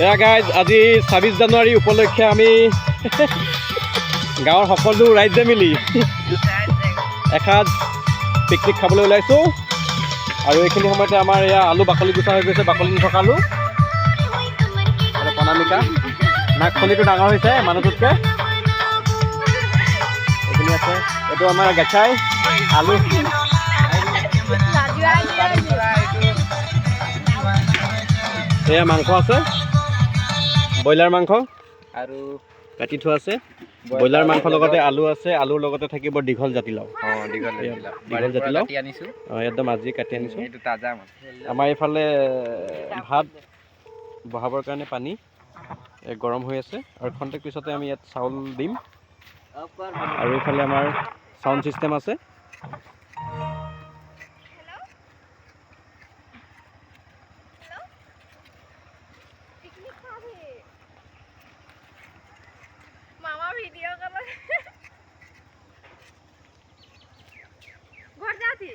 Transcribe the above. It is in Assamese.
এয়া গাইজ আজি ২৬ জানুৱাৰী উপলক্ষে আমি গাঁৱৰ সকলো ৰাইজে মিলি এসাঁজ পিকনিক খাবলৈ ওলাইছোঁ। আৰু এইখিনি সময়তে আমাৰ এয়া আলু বাকলি গুচা হৈ গৈছে, বাকলি নথকা আলু। আৰু প্ৰণামিকা নাকফলিটো ডাঙৰ হৈছে মানুহটোতকৈ। এইখিনি আছে, এইটো আমাৰ গেছাই আলু। এয়া মাংস আছে, ব্ৰইলাৰ মাংস আৰু কাটি থোৱা আছে। ব্ৰইলাৰ মাংসৰ লগতে আলু আছে, আলুৰ লগতে থাকিব দীঘল জাতিলাও। দীঘল জাতিলাও আনিছোঁ, একদম আজি কাটি আনিছোঁ। আমাৰ এইফালে ভাত বহাবৰ কাৰণে পানী গৰম হৈ আছে, আৰু খন্তেক পিছতে আমি ইয়াত চাউল দিম। আৰু এইফালে আমাৰ চাউণ্ড ছিষ্টেম আছে। मामा वीडियो कर रहे घर जाती